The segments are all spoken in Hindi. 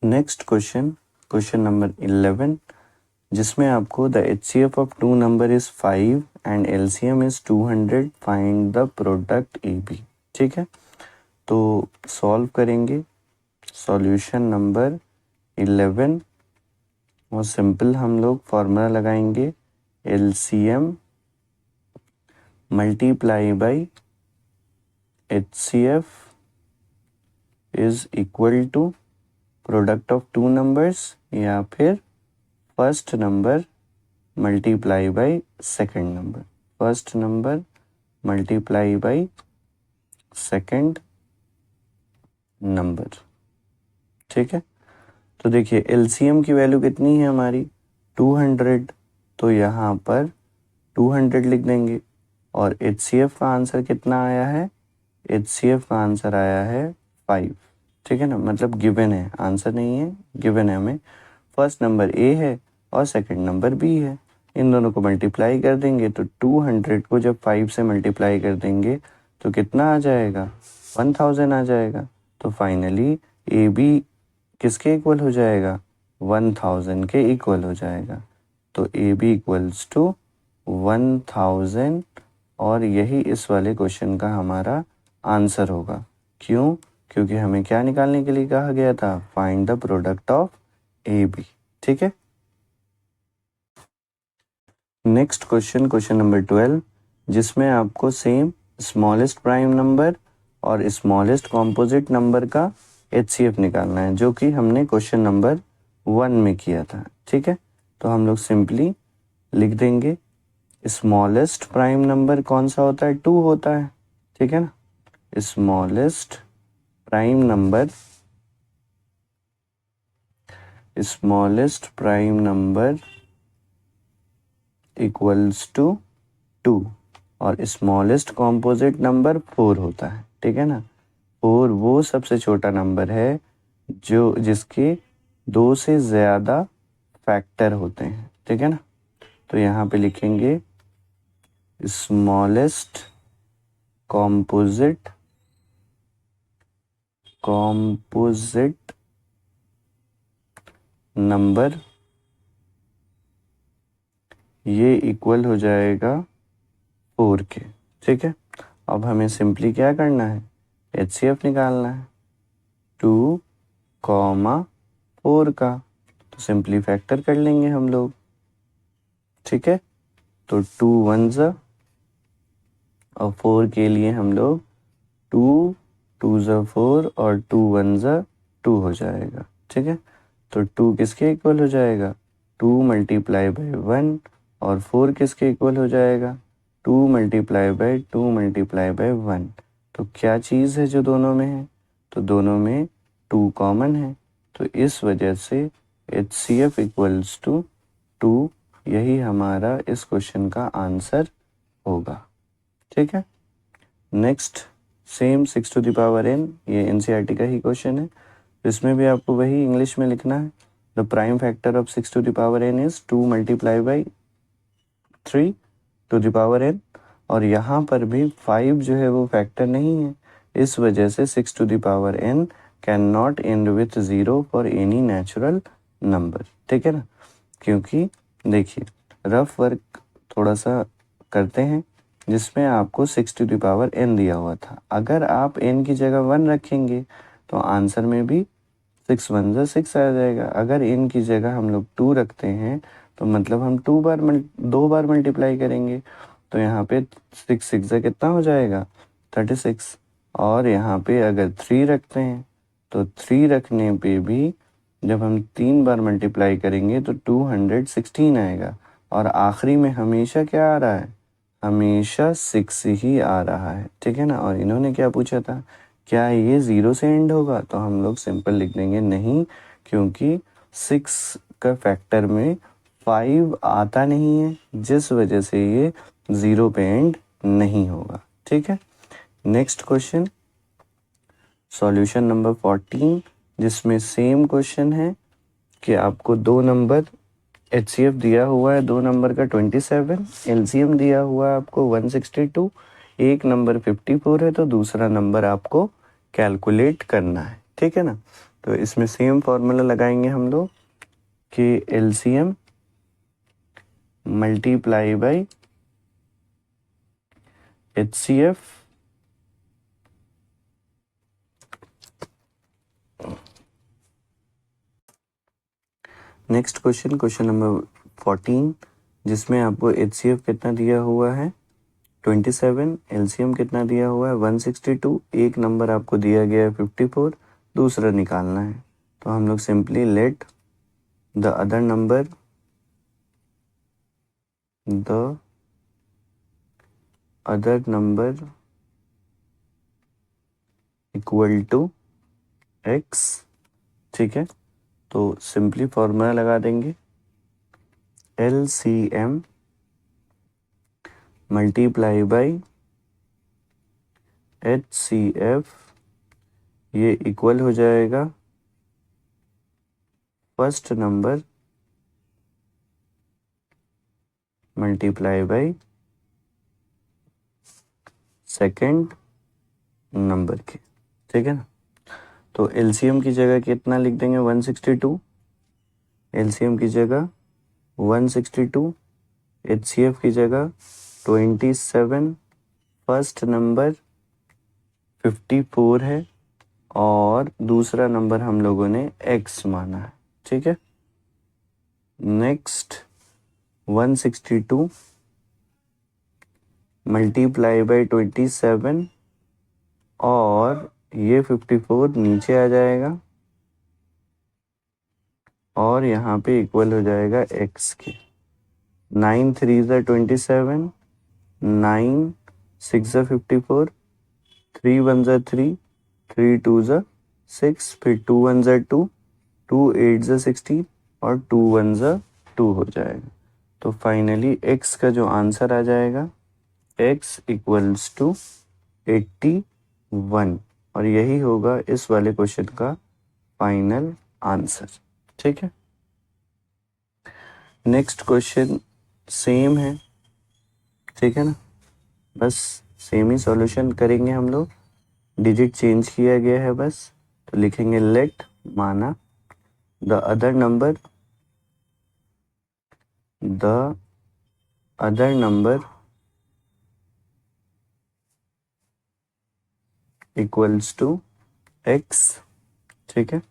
नेक्स्ट क्वेश्चन, क्वेश्चन नंबर 11, जिसमें आपको the HCF of two number is 5 and LCM is 200, find the product AB। ठीक है, तो सॉल्व करेंगे। सॉल्यूशन नंबर 11 वो सिंपल, हम लोग फॉर्मूला लगाएंगे LCM multiply by HCF is equal to product of two numbers या फिर first number multiply by second number, first number multiply by second number. ठीक है, तो देखिए LCM की वैल्यू कितनी है हमारी 200, तो यहाँ पर 200 लिख देंगे। और HCF का आंसर कितना आया है, HCF का आंसर आया है 5। ठीक है ना, मतलब गिवन है, आंसर नहीं है, गिवन है हमें। फर्स्ट नंबर A है और सेकंड नंबर B है, इन दोनों को मल्टीप्लाई कर देंगे तो 200 को जब 5 से मल्टीप्लाई कर देंगे तो कितना आ जाएगा, 1000 आ जाएगा। तो फाइनली AB किसके इक्वल हो जाएगा, 1000 के इक्वल हो जाएगा। तो AB इक्वल्स टू 1000, और यही इस वाले क्वेश्चन का हमारा आंसर होगा। क्यों, क्योंकि हमें क्या निकालने के लिए कहा गया था, find the product of AB। ठीक है, नेक्स्ट क्वेश्चन, क्वेश्चन नंबर 12, जिसमें आपको सेम स्मॉलेस्ट प्राइम नंबर और स्मॉलेस्ट कॉम्पोजिट नंबर का HCF निकालना है, जो कि हमने क्वेश्चन नंबर 1 में किया था। ठीक है, तो हम लोग सिंपली लिख देंगे स्मॉलेस्ट प्राइम नंबर कौन सा होता है, 2 होता है। ठीक है ना, smallest prime number, smallest prime number equals to 2, और स्मॉलेस्ट कॉम्पोजिट नंबर 4 होता है। ठीक है ना, 4 वो सबसे छोटा नंबर है जो जिसके 2 से ज़्यादा फैक्टर होते हैं। ठीक है ना, तो यहाँ पे लिखेंगे स्मॉलेस्ट कॉम्पोजिट नंबर, ये इक्वल हो जाएगा 4 के। ठीक है, अब हमें सिंपली क्या करना है, HCF निकालना है 2, 4 का, तो सिंपली फैक्टर कर लेंगे हम लोग। ठीक है, तो 2 1 और 4 के लिए हम लोग 2 2 4 और 2 1 2 हो जाएगा। ठीक है, तो 2 किसके इक्वल हो जाएगा, 2 मल्टीप्लाई बाई 1, और 4 किसके इक्वल हो जाएगा, 2 मल्टीप्लाई बाई 2 मल्टीप्लाई बाई 1। तो क्या चीज़ है जो दोनों में है, तो दोनों में 2 कॉमन है, तो इस वजह से HCF इक्वल्स टू 2, यही हमारा इस क्वेश्चन का आंसर होगा। ठीक है, next same 6 to the power n, ये NCERT का ही क्वेश्चन है, इसमें भी आपको वही इंग्लिश में लिखना है। The prime factor of 6 to the power n is 2 multiply by 3 to the power n, और यहाँ पर भी 5 जो है वो फैक्टर नहीं है, इस वजह से 6 to the power n can not end with 0 for any natural number. ठीक है ना, क्योंकि देखिए रफ वर्क थोड़ा सा करते हैं, जिसमें आपको 6 टू द पावर n दिया हुआ था। अगर आप n की जगह 1 रखेंगे तो आंसर में भी 6 1 6 आ जाएगा। अगर n की जगह हम लोग 2 रखते हैं तो मतलब हम 2 बार मल्टीप्लाई करेंगे, तो यहाँ पे 6 6 कितना हो जाएगा, 36। और यहाँ पे अगर 3 रखते हैं तो 3 रखने पे भी जब हम 3 बार मल्टीप्लाई करेंगे तो 216 आएगा, और आखिरी में हमेशा क्या आ रहा है, हमेशा 6 ही आ रहा है। ठीक है ना, और इन्होंने क्या पूछा था, क्या ये 0 से एंड होगा, तो हम लोग सिंपल लिख देंगे नहीं, क्योंकि 6 का फैक्टर में 5 आता नहीं है, जिस वजह से ये 0 पे एंड नहीं होगा। ठीक है, नेक्स्ट क्वेश्चन, सॉल्यूशन नंबर 14, जिसमें सेम क्वेश्चन है कि आपको 2 नंबर HCF दिया हुआ है, 2 नंबर का 27, LCM दिया हुआ है आपको 162, एक नंबर 54 है, तो दूसरा नंबर आपको कैलकुलेट करना है। ठीक है ना, तो इसमें सेम फॉर्मूला लगाएंगे हम लोग कि LCM multiply by HCF next question number 14, जिसमें आपको HCF कितना दिया हुआ है 27, एलसीएम कितना दिया हुआ है 162, एक नंबर आपको दिया गया है 54, दूसरा निकालना है। तो हम लोग simply let the other number equal to x, ठीक है। तो सिंपली फॉर्मूला लगा देंगे LCM मल्टीप्लाई बाई HCF, ये इक्वल हो जाएगा first number multiply by second number के, ठीक है ना। तो एलसीएम की जगह कितना लिख देंगे 162, एलसीएम की जगह 162, एचसीएफ की जगह 27, फर्स्ट नंबर 54 है और दूसरा नंबर हम लोगों ने x माना है, ठीक है। नेक्स्ट 162 मल्टीप्लाई बाई 27 और ये 54 नीचे आ जाएगा और यहाँ पे इक्वल हो जाएगा x के। 9 3 ज़ा 27, 9 6 ज़ा 54, 3 1 ज़ा 3, 3 2 ज़ा 6, फिर 2 1 ज़ा 2, 2 8 ज़ा 16 और 2 1 ज़ा 2 हो जाएगा। तो फाइनली x का जो आंसर आ जाएगा x इक्वल्स टू 81, और यही होगा इस वाले क्वेश्चन का फाइनल आंसर, ठीक है। नेक्स्ट क्वेश्चन सेम है, ठीक है ना, बस सेम ही सॉल्यूशन करेंगे हम लोग, डिजिट चेंज किया गया है बस। तो लिखेंगे लेट माना the other number equals to x, ठीक है।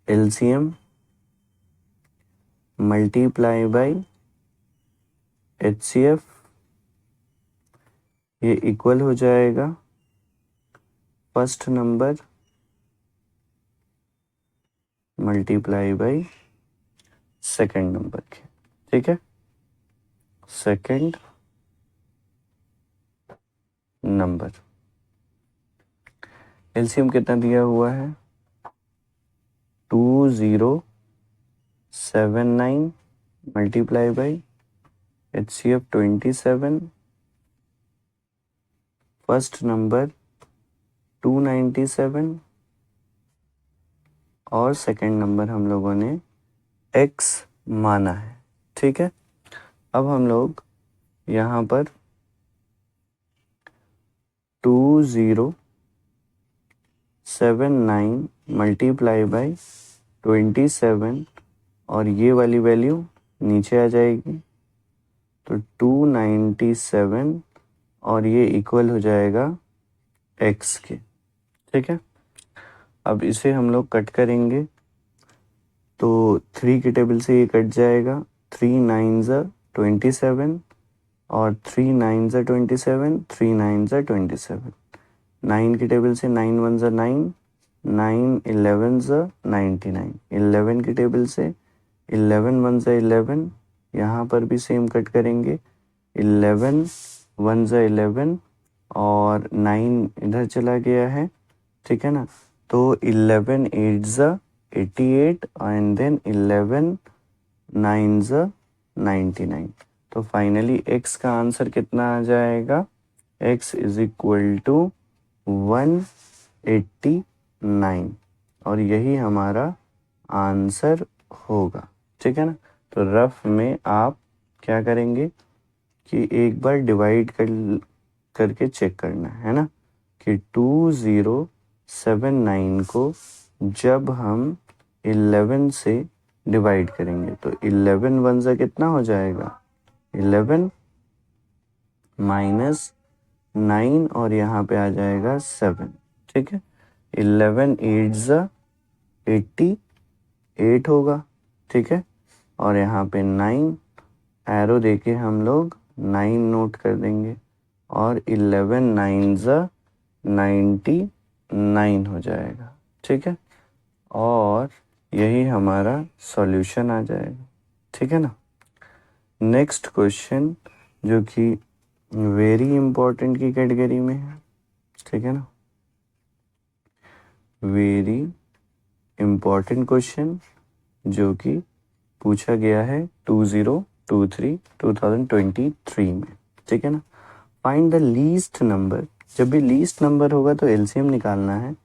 एलसीएम मल्टीप्लाई बाई HCF, ये इक्वल हो जाएगा first number multiply by second number के, ठीक है। सेकंड नंबर एलसीएम कितना दिया हुआ है 2079 multiply by HCF 27, first number 297 और सेकंड नंबर हम लोगों ने x माना है, ठीक है। अब हम लोग यहाँ पर 2079 मल्टीप्लाई बाई 27 और ये वाली वैल्यू नीचे आ जाएगी, तो 297 और ये इक्वल हो जाएगा x के, ठीक है। अब इसे हम लोग कट करेंगे, तो 3 की टेबल से ये कट जाएगा, 3 9 ज़ा 27 और 3 9 ज़ा 27, 3 9 ज़ा 27, 9 की टेबल से 9 1 ज़ा 9, 9 11 ज़ा 99, 11 की टेबल से 11 1 ज़ा 11, यहाँ पर भी सेम कट करेंगे, 11 1 ज़ा 11 और 9 इधर चला गया है, ठीक है ना। तो 11 8 ज़ा 88 एंड देन 11 9 ज़ा 99। तो फाइनली x का आंसर कितना आ जाएगा, x इज इक्वल टू 189 और यही हमारा आंसर होगा, ठीक है ना। तो रफ में आप क्या करेंगे कि एक बार डिवाइड करके चेक करना है ना, कि 2079 7 9 को जब हम 11 से डिवाइड करेंगे तो 11 वन ज़ा कितना हो जाएगा, 11 माइनस 9 और यहाँ पे आ जाएगा 7, ठीक है। 11 8 ज़ा 88 होगा, ठीक है। और यहाँ पे 9 एरो देके हम लोग 9 नोट कर देंगे और 11 9 ज़ा 99 हो जाएगा, ठीक है। और यही हमारा सॉल्यूशन आ जाएगा, ठीक है ना। नेक्स्ट क्वेश्चन जो कि वेरी इंपॉर्टेंट की कैटेगरी में है, ठीक है ना। वेरी इंपॉर्टेंट क्वेश्चन जो कि पूछा गया है 2023 में, ठीक है ना। फाइंड द लीस्ट नंबर, जब भी लीस्ट नंबर होगा तो एलसीएम निकालना है,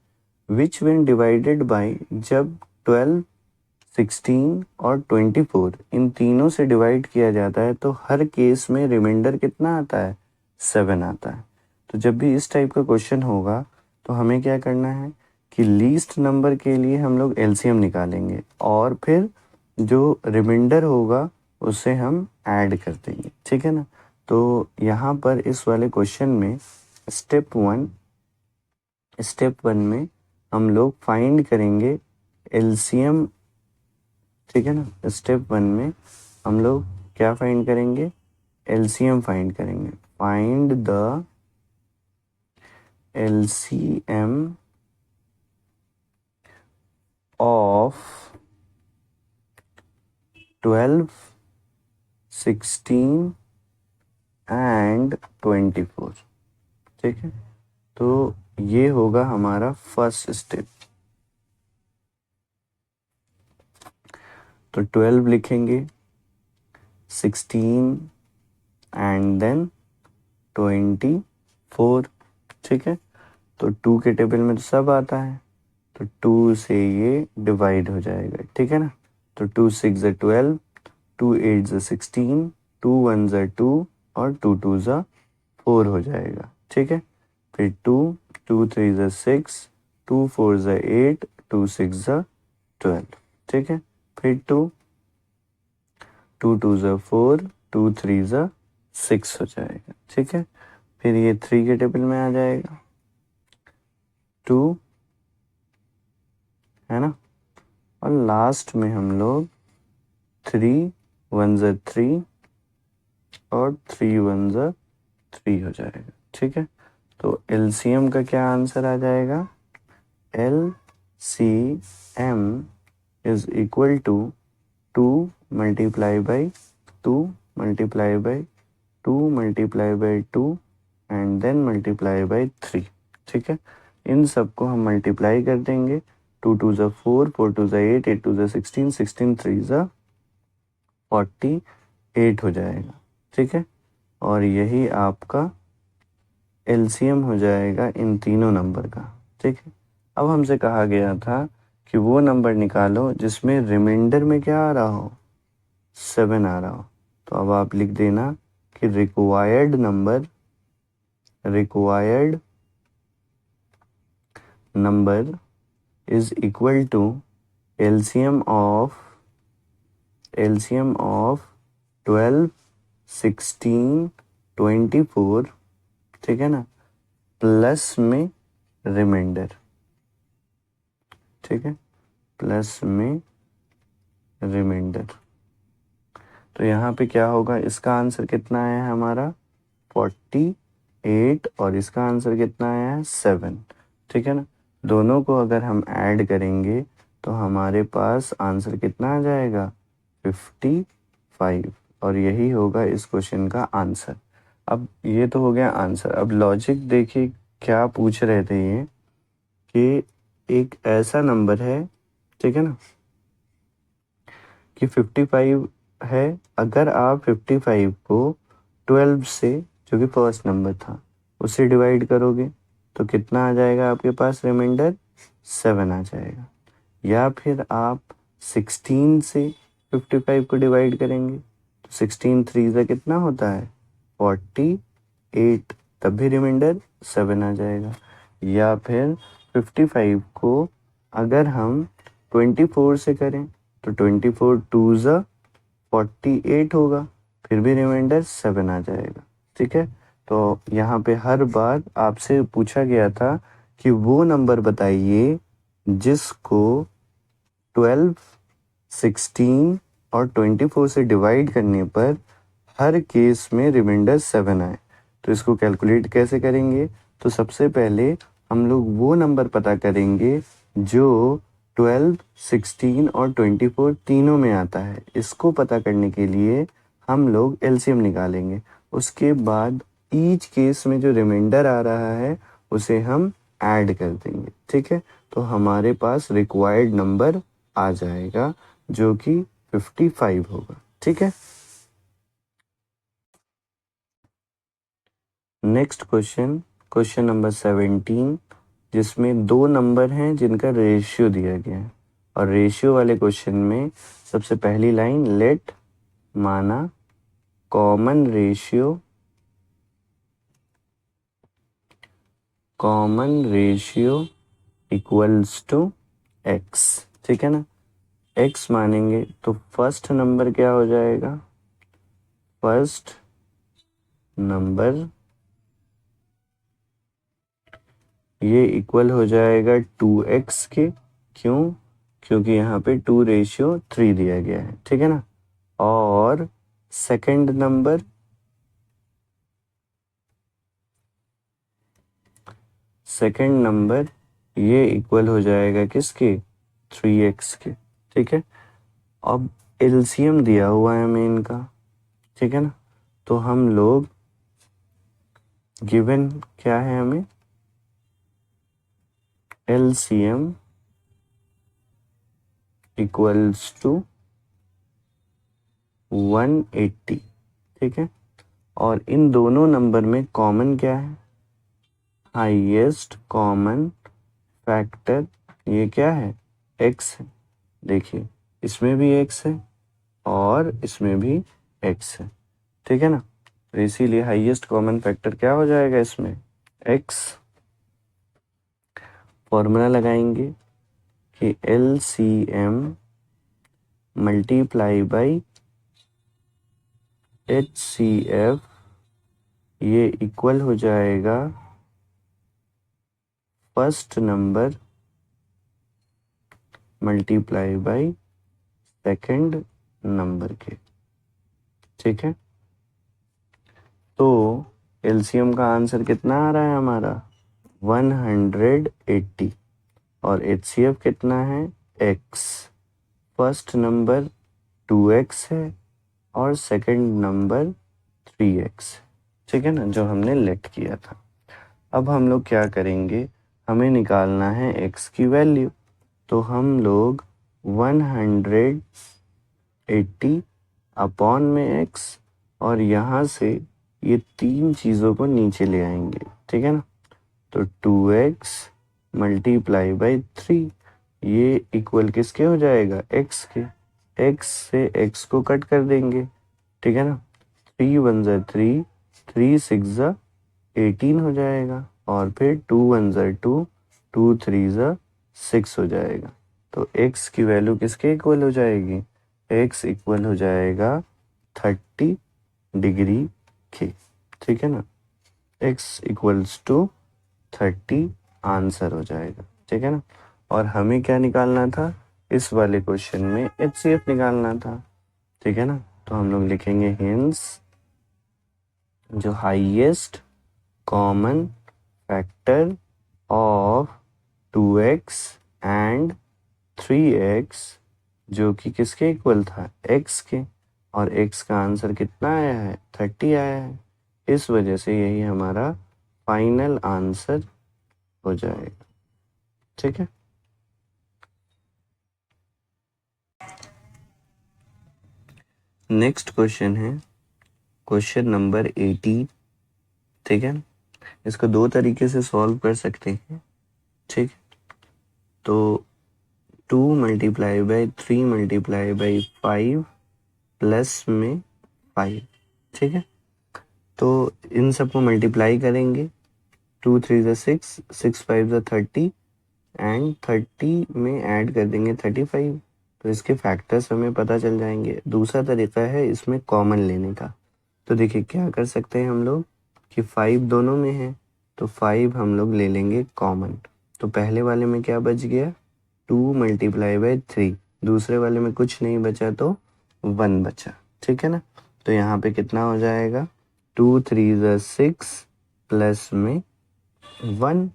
विच व्हेन डिवाइडेड बाय, जब 12 16 और 24 इन तीनों से डिवाइड किया जाता है तो हर केस में रिमाइंडर कितना आता है, 7 आता है। तो जब भी इस टाइप का क्वेश्चन होगा तो हमें क्या करना है कि लीस्ट नंबर के लिए हम लोग एलसीएम निकालेंगे और फिर जो रिमाइंडर होगा उसे हम ऐड कर देंगे, ठीक है ना। तो यहाँ पर इस वाले क्वेश्चन में स्टेप वन में हम लोग फाइंड करेंगे एलसीएम, ठीक है ना। स्टेप 1 में हम लोग क्या फाइंड करेंगे, एलसीएम फाइंड करेंगे। Find the LCM of 12 16 and 24, ठीक है। तो ये होगा हमारा फर्स्ट स्टेप। तो 12 लिखेंगे, 16 एंड देन 24, ठीक है। तो 2 के टेबल में तो सब आता है, तो 2 से ये डिवाइड हो जाएगा, ठीक है ना। तो 2 6 ज़ा 12, 2 8 ज़ा 16, 2 1 ज़ा 2 और 2 2 ज़ा 4 हो जाएगा, ठीक है। फिर 2 2 3 ज़ा 6, 2 4 ज़ा 8, 2 6 ज़ा 12, ठीक है। फिर 2 2 2 ज़ा 4, 2 3 ज़ा 6 हो जाएगा, ठीक है। फिर ये 3 के टेबल में आ जाएगा, 2 है ना। और लास्ट में हम लोग 3 1 ज़ा 3 और 3 1 ज़ा 3 हो जाएगा, ठीक है। तो एलसीएम का क्या आंसर आ जाएगा, LCM is equal to 2 multiply by 2 multiply by 2 multiply by 2 and then multiply by 3, ठीक है। इन सबको हम मल्टीप्लाई कर देंगे, 2 2 ज़ा 4, 4 2 ज़ा 8, 8 2 ज़ा 16, 16 3 ज़ा 48 हो जाएगा, ठीक है। और यही आपका एलसीएम हो जाएगा इन तीनों नंबर का, ठीक है। अब हमसे कहा गया था कि वो नंबर निकालो जिसमें रिमाइंडर में क्या आ रहा हो, 7 आ रहा हो। तो अब आप लिख देना कि required number is equal to LCM of 12 16 24, ठीक है ना, प्लस में रिमाइंडर, ठीक है, प्लस में रिमाइंडर। तो यहाँ पे क्या होगा, इसका आंसर कितना आया है हमारा 48 और इसका आंसर कितना आया है 7, ठीक है ना। दोनों को अगर हम ऐड करेंगे तो हमारे पास आंसर कितना आ जाएगा 55 और यही होगा इस क्वेश्चन का आंसर। अब ये तो हो गया आंसर। अब लॉजिक देखिए क्या पूछ रहे थे ये कि एक ऐसा नंबर है, ठीक है ना, कि 55 है। अगर आप 55 को 12 से, जो कि फर्स्ट नंबर था, उससे डिवाइड करोगे तो कितना आ जाएगा आपके पास, रिमाइंडर 7 आ जाएगा। या फिर आप 16 से 55 को डिवाइड करेंगे तो 16 3 से कितना होता है 48, तब भी रिमाइंडर 7 आ जाएगा। या फिर 55 को अगर हम 24 से करें तो 24 टू ज़ा 48 होगा, फिर भी रिमाइंडर 7 आ जाएगा। ठीक है, तो यहाँ पे हर बार आपसे पूछा गया था कि वो नंबर बताइए जिसको 12, 16 और 24 से डिवाइड करने पर हर केस में रिमाइंडर 7 आए। तो इसको कैलकुलेट कैसे करेंगे? तो सबसे पहले हम लोग वो नंबर पता करेंगे जो 12, 16 और 24 तीनों में आता है। इसको पता करने के लिए हम लोग एलसीएम निकालेंगे। उसके बाद ईच केस में जो रिमाइंडर आ रहा है उसे हम ऐड कर देंगे। ठीक है, तो हमारे पास रिक्वायर्ड नंबर आ जाएगा जो कि 55 होगा। ठीक है, नेक्स्ट क्वेश्चन, क्वेश्चन नंबर 17, जिसमें दो नंबर हैं जिनका रेशियो दिया गया है। और रेशियो वाले क्वेश्चन में सबसे पहली लाइन लेट माना common ratio equals to x. ठीक है ना, एक्स मानेंगे तो फर्स्ट नंबर क्या हो जाएगा? फर्स्ट नंबर ये इक्वल हो जाएगा 2x के। क्यों? क्योंकि यहाँ पे 2:3 दिया गया है। ठीक है ना, और सेकंड नंबर ये इक्वल हो जाएगा किसके? 3x के। ठीक है, अब एलसीएम दिया हुआ है हमें इनका। ठीक है ना, तो हम लोग गिवन क्या है हमें? LCM equals to 180। ठीक है, और इन दोनों नंबर में कॉमन क्या है? हाईएस्ट कॉमन फैक्टर ये क्या है? x है। देखिए, इसमें भी x है और इसमें भी x है। ठीक है ना, तो इसीलिए हाईएस्ट कॉमन फैक्टर क्या हो जाएगा इसमें? x। फॉर्मूला लगाएंगे कि LCM मल्टीप्लाई बाई HCF ये इक्वल हो जाएगा first number multiply by second number के। ठीक है, तो एलसीएम का आंसर कितना आ रहा है हमारा? 180। और एचसीएफ कितना है? x। फर्स्ट नंबर 2x है और सेकंड नंबर 3x। ठीक है ना, जो हमने लेट किया था। अब हम लोग क्या करेंगे? हमें निकालना है x की वैल्यू। तो हम लोग 180 अपॉन में x, और यहाँ से ये तीन चीज़ों को नीचे ले आएंगे। ठीक है ना, तो 2x मल्टीप्लाई बाई 3 ये इक्वल किसके हो जाएगा? x के। x से x को कट कर देंगे। ठीक है ना, 3 1 ज़ा 3, 3 6 ज़ा 18 हो जाएगा, और फिर 2 1 ज़ा 2, 2 3 ज़ा 6 हो जाएगा। तो x की वैल्यू किसके इक्वल हो जाएगी? x इक्वल हो जाएगा 30 डिग्री के। ठीक है ना, x इक्वल्स टू 30 आंसर हो जाएगा। ठीक है ना, और हमें क्या निकालना था? इस वाले क्वेश्चन में HCF निकालना था। ठीक है ना, तो हम लोग लिखेंगे हिंस जो highest common factor of 2x and 3x जो कि किसके इक्वल था? x के, और x का आंसर कितना आया है? 30 आया है। इस वजह से यही हमारा फाइनल आंसर हो जाएगा। ठीक है, नेक्स्ट क्वेश्चन है क्वेश्चन नंबर 18। ठीक है, इसको दो तरीके से सॉल्व कर सकते हैं। ठीक, तो 2 multiply by 3 multiply by 5 plus में 5। ठीक है, तो इन सबको मल्टीप्लाई करेंगे। 2 3 ज़ा 6, 6 5 ज़ा 30, एंड 30 में ऐड कर देंगे 35, तो इसके फैक्टर्स हमें पता चल जाएंगे। दूसरा तरीका है इसमें कॉमन लेने का। तो देखिए क्या कर सकते हैं हम लोग कि 5 दोनों में है, तो 5 हम लोग ले लेंगे कॉमन। तो पहले वाले में क्या बच गया, 2 मल्टीप्लाई बाई 3। दूसरे वाले में कुछ नहीं बचा तो 1 बचा, ठीक है ना। तो यहाँ पे कितना हो जाएगा, 2 3 6 प्लस में 1,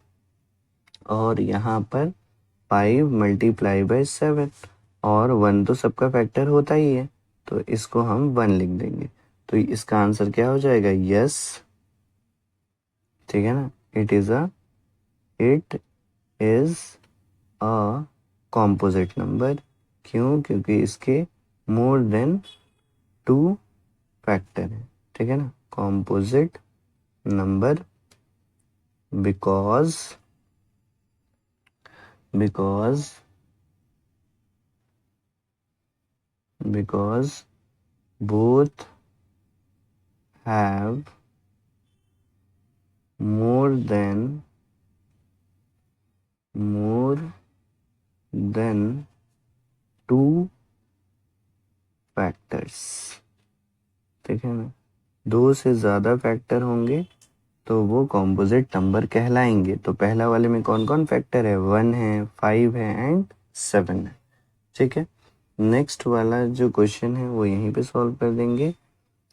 और यहाँ पर 5 मल्टीप्लाई बाई 7, और 1 तो सबका फैक्टर होता ही है, तो इसको हम 1 लिख देंगे। तो इसका आंसर क्या हो जाएगा, यस, ठीक है ना। It is a composite number. क्यों, क्योंकि इसके मोर देन 2 फैक्टर है, ठीक है ना। Composite number because both have more than 2 factors, ठीक है ना। 2 से ज़्यादा फैक्टर होंगे तो वो कॉम्पोजिट नंबर कहलाएंगे। तो पहला वाले में कौन कौन फैक्टर है, 1 है, 5 है एंड 7 है, ठीक है। नेक्स्ट वाला जो क्वेश्चन है वो यहीं पे सॉल्व कर देंगे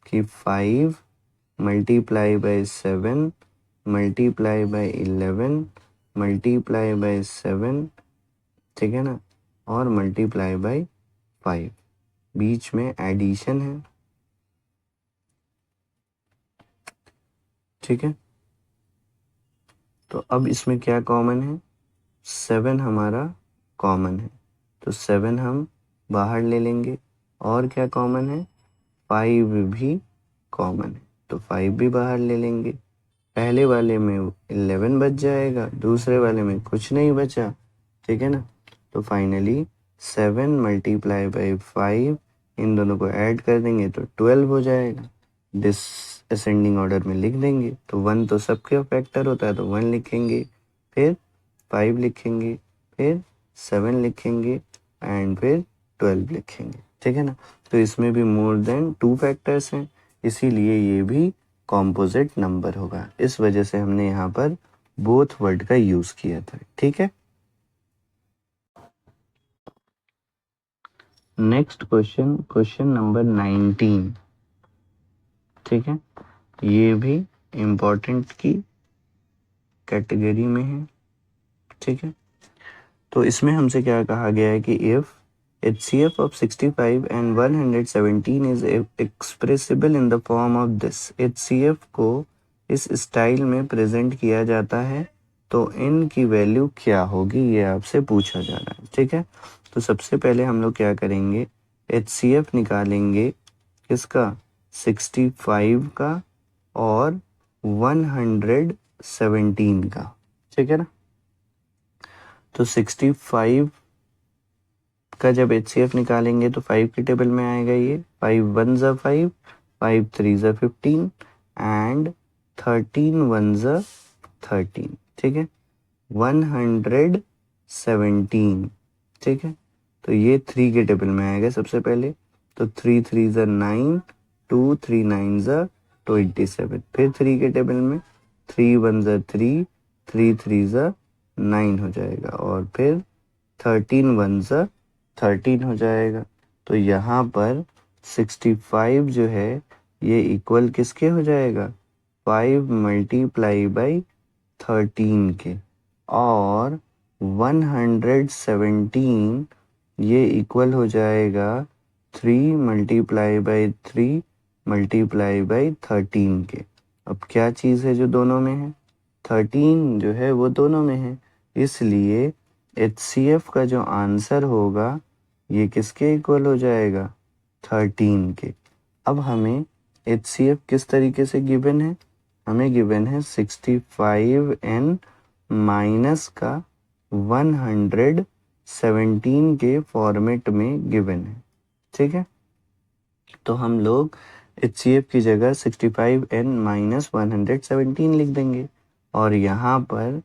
कि 5 multiply by 7 multiply by 11 multiply by 7, ठीक है ना, और मल्टीप्लाई बाई 5, बीच में एडिशन है, ठीक है। तो अब इसमें क्या कॉमन है, 7 हमारा कॉमन है, तो 7 हम बाहर ले लेंगे। और क्या कॉमन है, 5 भी कॉमन है, तो 5 भी बाहर ले लेंगे। पहले वाले में 11 बच जाएगा, दूसरे वाले में कुछ नहीं बचा, ठीक है ना। तो फाइनली 7 मल्टीप्लाई बाई 5, इन दोनों को ऐड कर देंगे तो 12 हो जाएगा। डिस असेंडिंग ऑर्डर में लिख देंगे, तो 1 तो सबके फैक्टर होता है तो 1 लिखेंगे, फिर 5 लिखेंगे, फिर 7 लिखेंगे एंड फिर 12 लिखेंगे, ठीक है ना। तो इसमें भी मोर देन 2 फैक्टर्स हैं, इसीलिए ये भी कॉम्पोजिट नंबर होगा। इस वजह से हमने यहाँ पर बोथ वर्ड का यूज किया था, ठीक है। नेक्स्ट क्वेश्चन, क्वेश्चन नंबर 19, ठीक है। ये भी इम्पोर्टेंट की कैटेगरी में है, ठीक है। तो इसमें हमसे क्या कहा गया है कि if HCF of 65 and 117 is expressible in the form of this, HCF को इस स्टाइल में प्रेजेंट किया जाता है तो इन की वैल्यू क्या होगी, ये आपसे पूछा जा रहा है, ठीक है। तो सबसे पहले हम लोग क्या करेंगे, HCF निकालेंगे किसका, 65 का और 117 का, ठीक है ना। तो 65 का जब HCF निकालेंगे तो 5 के टेबल में आएगा ये, 5 1 ज़ा 5, 5 3 ज़ा 15 एंड 13 1 ज़ा 13, ठीक है। 117, ठीक है। तो ये 3 के टेबल में आएगा सबसे पहले, तो 3 3 ज़ा 9, 2 3 9 ज़ा 27, फिर 3 के टेबल में 3 1 ज़ा 3, 3 3 ज़ा 9 हो जाएगा, और फिर 13 1 ज़ा 13 हो जाएगा। तो यहाँ पर 65 जो है ये इक्वल किसके हो जाएगा, 5 मल्टीप्लाई बाई 13 के, और 117 ये इक्वल हो जाएगा 3 मल्टीप्लाई बाई 3 मल्टीप्लाई बाई 13 के। अब क्या चीज़ है जो दोनों में है, 13 जो है वो दोनों में है, इसलिए HCF का जो आंसर होगा ये किसके इक्वल हो जाएगा, 13 के। अब हमें HCF किस तरीके से गिवन है, हमें गिवन है 65n माइनस का 117 के फॉर्मेट में गिवन है, ठीक है। तो हम लोग HCF की जगह 65n माइनस 117 लिख देंगे, और यहाँ पर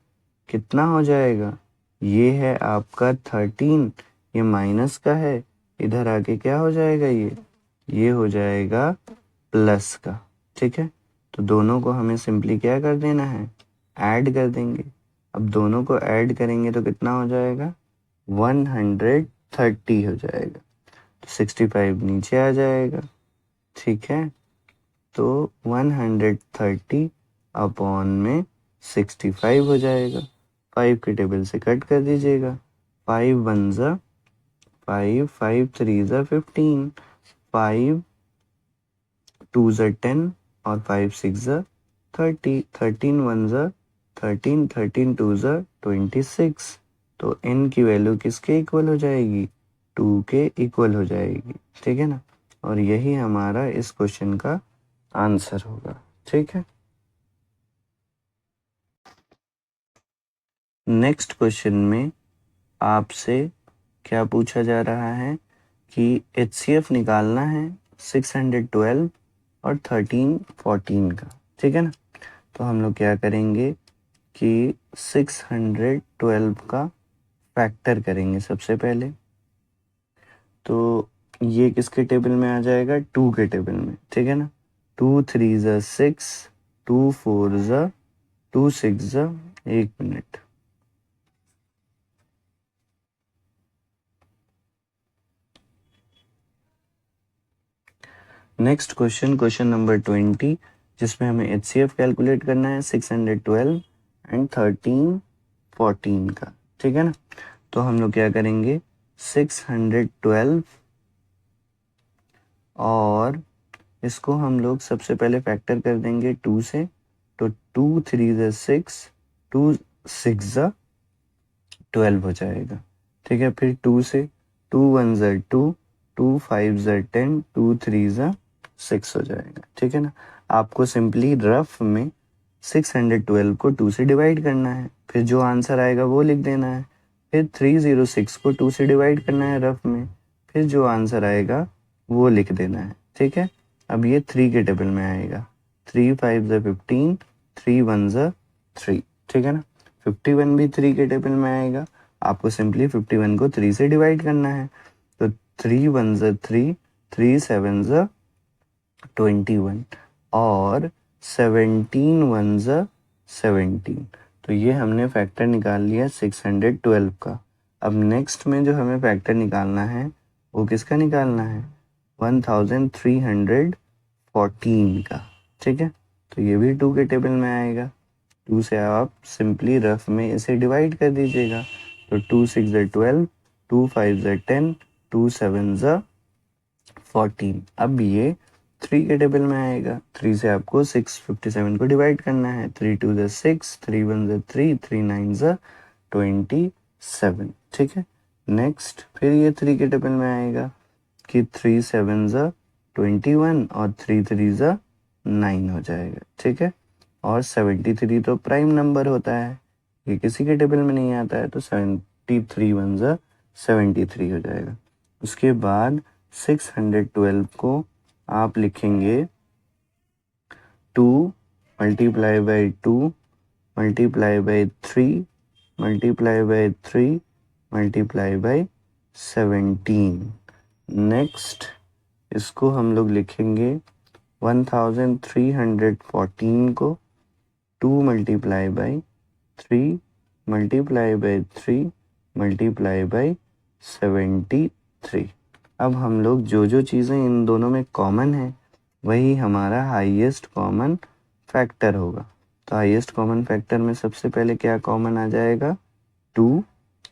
कितना हो जाएगा, ये है आपका 13, ये माइनस का है, इधर आके क्या हो जाएगा, ये हो जाएगा प्लस का। ठीक है, तो दोनों को हमें सिंपली क्या कर देना है, ऐड कर देंगे। अब दोनों को ऐड करेंगे तो कितना हो जाएगा, 130 हो जाएगा, तो 65 नीचे आ जाएगा। ठीक है, तो 130 अपॉन में 65 हो जाएगा। 5 के टेबल से कट कर दीजिएगा, 5 1 ज़ा 5, 5 3 ज़ा 15, 5 2 ज़ा 10 और 5 6 ज़ा 30, 13 1 ज़ा 13, 13 2 ज़ा 26। तो n की वैल्यू किसके इक्वल हो जाएगी, 2 के इक्वल हो जाएगी। ठीक है ना, और यही हमारा इस क्वेश्चन का आंसर होगा। ठीक है, नेक्स्ट क्वेश्चन में आपसे क्या पूछा जा रहा है कि HCF निकालना है 612 और 1314 का। ठीक है ना, तो हम लोग क्या करेंगे कि 612 का फैक्टर करेंगे सबसे पहले। तो ये किसके टेबल में आ जाएगा, 2 के टेबल में। ठीक है ना, 2 3 ज़ा 6, 2 4 ज़ा 2 6 ज़ा, एक minute, next question, question number 20, जिसमें हमें HCF कैलकुलेट करना है 612 एंड 1314 का। ठीक है ना, तो हम लोग क्या करेंगे, 612 और इसको हम लोग सबसे पहले फैक्टर कर देंगे 2 से, तो 2 3 ज़ा 6, 2 6 ज़ा 12 हो जाएगा। ठीक है, फिर 2 से, 2 1 ज़ा 2, 2 5 ज़ा 10, 2 3 ज़ा 6 हो जाएगा। ठीक है ना, आपको सिंपली रफ में 612 को 2 से डिवाइड करना है, फिर जो आंसर आएगा वो लिख देना है। फिर 306 को 2 से डिवाइड करना है रफ में, फिर जो आंसर आएगा वो लिख देना है। ठीक है, अब ये 3 के टेबल में आएगा, 3 5 ज़ा 15, 3 1 ज़ा 3। ठीक है ना, 51 भी 3 के टेबल में आएगा, आपको सिंपली 51 को 3 से डिवाइड करना है, तो 3 1 ज़ा 3, 3 7 ज़ा 21 और 17 1 ज़ा 17। तो ये हमने फैक्टर निकाल लिया 612 का। अब नेक्स्ट में जो हमें फैक्टर निकालना है वो किसका निकालना है, 1314 का। ठीक है, तो ये भी 2 के टेबल में आएगा, 2 से आप सिंपली रफ में इसे डिवाइड कर दीजिएगा, तो 2 6 ज़ा 12, 2 5 ज़ा 10, 2 7 ज़ा 14। अब ये 3 के टेबल में आएगा, 3 से आपको 657 को डिवाइड करना है, 3 2 ज़ा 6, 3 1 ज़ा 3, 3 9 ज़ा 27। ठीक है, नेक्स्ट फिर ये 3 के टेबल में आएगा कि 3 7 ज़ा 21 और 3 3 ज़ा 9 हो जाएगा। ठीक है, और 73 तो प्राइम नंबर होता है, ये किसी के टेबल में नहीं आता है, तो 73 1 ज़ा 73 हो जाएगा। उसके बाद 612 को आप लिखेंगे 2 multiply by 2 multiply by 3 multiply by 3 multiply by 17। Next इसको हम लोग लिखेंगे 1314 को 2 multiply by 3 multiply by 3 multiply by 73। अब हम लोग जो जो चीज़ें इन दोनों में कॉमन है वही हमारा हाईएस्ट कॉमन फैक्टर होगा। तो हाईएस्ट कॉमन फैक्टर में सबसे पहले क्या कॉमन आ जाएगा, 2,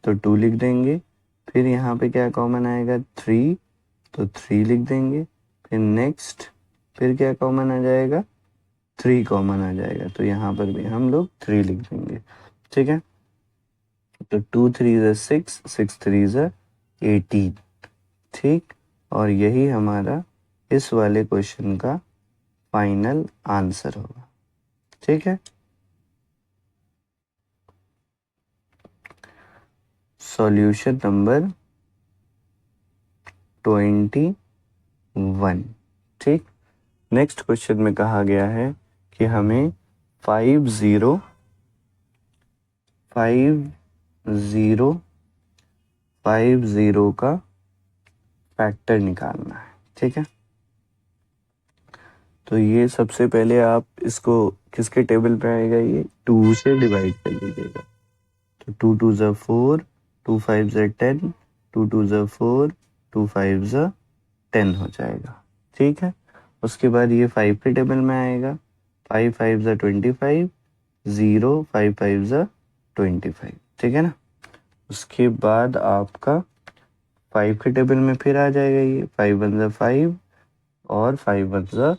तो 2 लिख देंगे। फिर यहाँ पे क्या कॉमन आएगा, 3, तो 3 लिख देंगे। फिर नेक्स्ट फिर क्या कॉमन आ जाएगा, 3 कॉमन आ जाएगा, तो यहाँ पर भी हम लोग 3 लिख देंगे। ठीक है, तो 2 3 ज़ा 6, 6 3 ज़ा 18। ठीक, और यही हमारा इस वाले क्वेश्चन का फाइनल आंसर होगा। ठीक है, सॉल्यूशन नंबर 21। ठीक, नेक्स्ट क्वेश्चन में कहा गया है कि हमें 5 0 5 0 5 0 का फैक्टर निकालना है। ठीक है, तो ये सबसे पहले आप इसको किसके टेबल पे आएगा, ये 2 से डिवाइड कर लीजिएगा। तो 2 2 ज़ा 4, 2 5 ज़ा 10, 2 2 ज़ा 4, 2 5 ज़ा 10 हो जाएगा। ठीक है, उसके बाद ये 5 के टेबल में आएगा। 5 5 ज़ा 25, 0 5 5 ज़ा 25। ठीक है ना, उसके बाद आपका 5 के टेबल में फिर आ जाएगा ये 5 1 ज़ा 5 और 5 1 ज़ा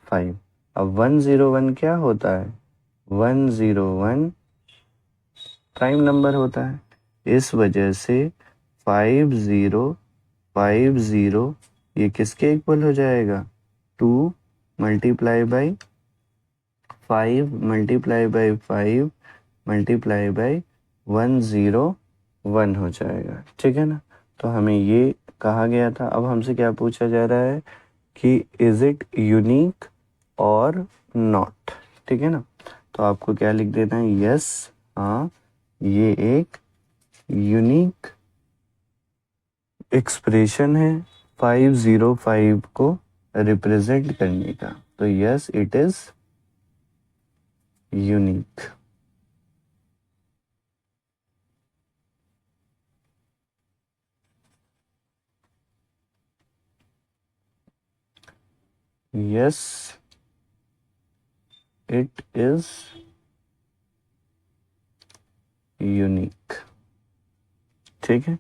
5। अब 101 क्या होता है, 101 प्राइम नंबर होता है, इस वजह से 5050 ये किसके इक्वल हो जाएगा, 2 multiply by 5 multiply by 5 multiply by 101 हो जाएगा। ठीक है ना, तो हमें ये कहा गया था। अब हमसे क्या पूछा जा रहा है कि इज इट यूनिक और नॉट। ठीक है ना, तो आपको क्या लिख देना है, यस, हाँ ये एक यूनिक एक्सप्रेशन है 505 को रिप्रेजेंट करने का, तो yes it is unique. Yes it is unique. ठीक है,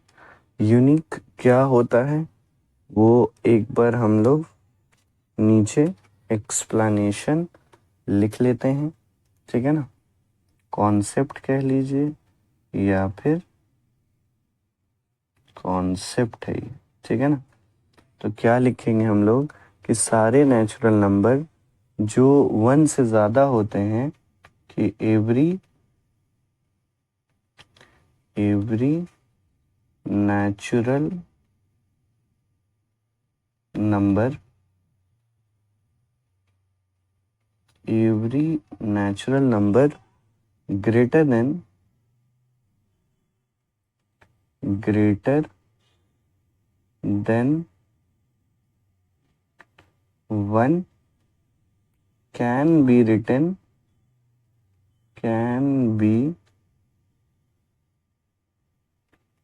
यूनिक क्या होता है वो एक बार हम लोग नीचे एक्सप्लेनेशन लिख लेते हैं। ठीक है ना, कॉन्सेप्ट कह लीजिए या फिर कॉन्सेप्ट है ये। ठीक है ना, तो क्या लिखेंगे हम लोग कि सारे नेचुरल नंबर जो 1 से ज़्यादा होते हैं, कि every natural number greater than 1 can be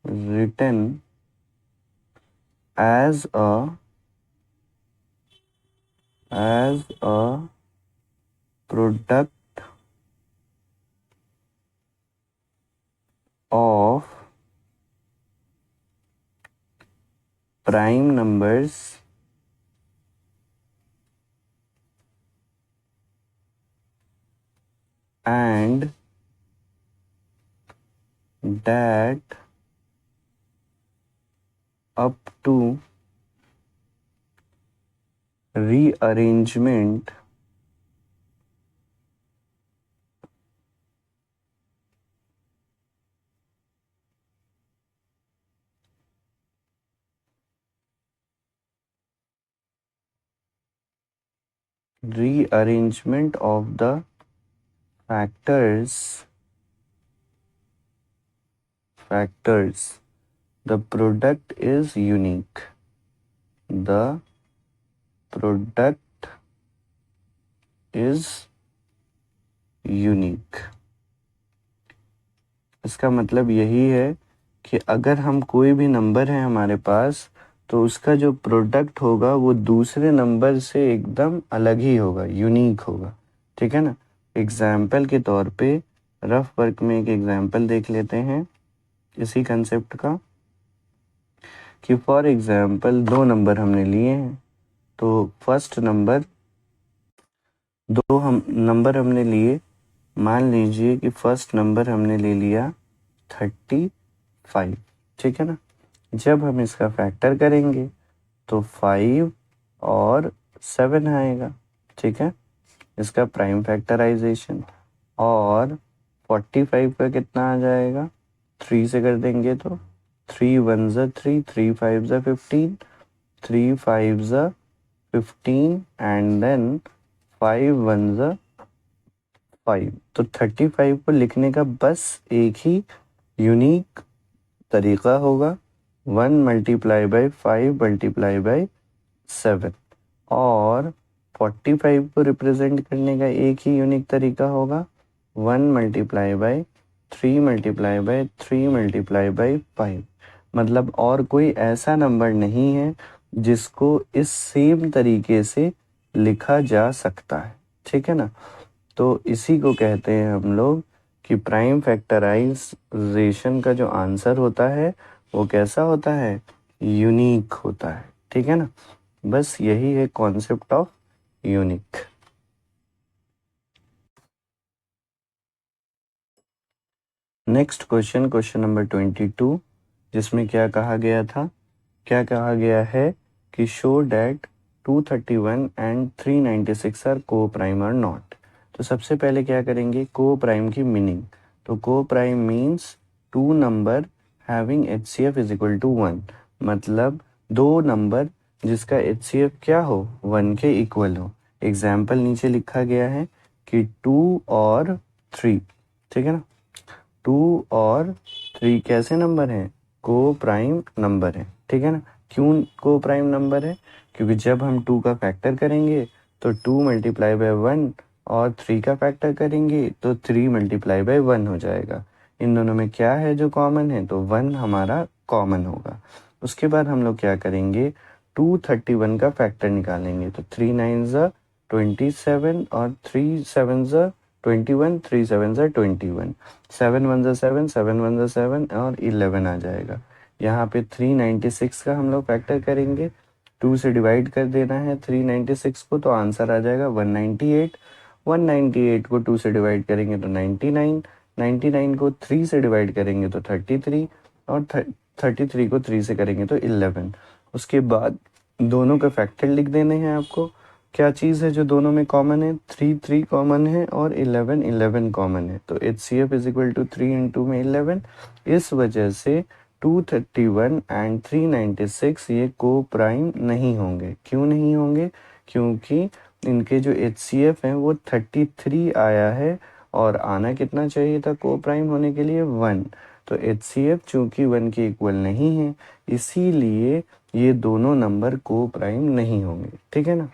written as a product of prime numbers and that up to rearrangement of the factors, the product is unique. The product is unique। इसका मतलब यही है कि अगर हम कोई भी नंबर है हमारे पास, तो उसका जो प्रोडक्ट होगा वो दूसरे नंबर से एकदम अलग ही होगा, यूनिक होगा। ठीक है ना, एग्जाम्पल के तौर पे रफ वर्क में एक एग्जाम्पल देख लेते हैं इसी कंसेप्ट का, कि फॉर एग्जाम्पल 2 नंबर हमने लिए हैं। तो फर्स्ट नंबर, 2 नंबर हमने लिए, मान लीजिए कि फर्स्ट नंबर हमने ले लिया 35। ठीक है ना, जब हम इसका फैक्टर करेंगे तो 5 और 7 आएगा। ठीक है, इसका प्राइम फैक्टराइजेशन, और 45 का कितना आ जाएगा, 3 से कर देंगे तो 3 1 ज़ा 3, 3 5 ज़ा 15, 3 5 ज़ा 15 एंड देन 5 1 ज़ा 5। तो 35 को लिखने का बस एक ही यूनिक तरीका होगा 1 मल्टीप्लाई बाई 5 मल्टीप्लाई बाई 7, और 45 को रिप्रेजेंट करने का एक ही यूनिक तरीका होगा 1 multiply by 3 multiply by 3 multiply by 5। मतलब और कोई ऐसा नंबर नहीं है जिसको इस सेम तरीके से लिखा जा सकता है, ठीक है ना। तो इसी को कहते हैं हम लोग कि प्राइम फैक्टराइजेशन का जो आंसर होता है वो कैसा होता है, यूनिक होता है, ठीक है ना। बस यही है concept of unique. Next question, question number 22, जिसमें क्या कहा गया था, क्या कहा गया है कि शो डैट 231 एंड 396 आर को प्राइम और नॉट। तो सबसे पहले क्या करेंगे, को प्राइम की मीनिंग। तो coprime means two number having HCF is equal to 1, मतलब दो नंबर जिसका HCF क्या हो, 1 के इक्वल हो। एग्जाम्पल नीचे लिखा गया है कि 2 और 3, ठीक है ना। 2 और 3 कैसे नंबर हैं, को प्राइम नंबर है, ठीक है ना। क्यों को प्राइम नंबर है, क्योंकि जब हम 2 का फैक्टर करेंगे तो 2 मल्टीप्लाई बाय 1, और 3 का फैक्टर करेंगे तो 3 मल्टीप्लाई बाय 1 हो जाएगा। इन दोनों में क्या है जो कॉमन है, तो 1 हमारा कॉमन होगा। उसके बाद हम लोग क्या करेंगे, 231 का फैक्टर निकालेंगे। तो 3 9 ज़ा 27 और 3 7 ज़ा 21, 3 7 ज़ा 21, 7 1 ज़ा 7, 7 1 ज़ा 7 और 11 आ जाएगा। यहाँ पे 396 का हम लोग फैक्टर करेंगे, 2 से डिवाइड कर देना है 396 को, तो आंसर आ जाएगा 198। 198 को 2 से डिवाइड करेंगे तो 99, 99 को 3 से डिवाइड करेंगे तो 33, और 33 को 3 से करेंगे तो 11। उसके बाद दोनों का फैक्टर लिख देने हैं आपको। क्या चीज़ है जो दोनों में कॉमन है, 3 3 कॉमन है और 11 11 कॉमन है। तो HCF is equal to 3 into में 11। इस वजह से 231 एंड 396 ये को प्राइम नहीं होंगे। क्यों नहीं होंगे, क्योंकि इनके जो HCF हैं वो 33 आया है, और आना कितना चाहिए था को प्राइम होने के लिए, 1। तो HCF चूंकि 1 के इक्वल नहीं है, इसीलिए ये दोनों नंबर को प्राइम नहीं होंगे, ठीक है ना।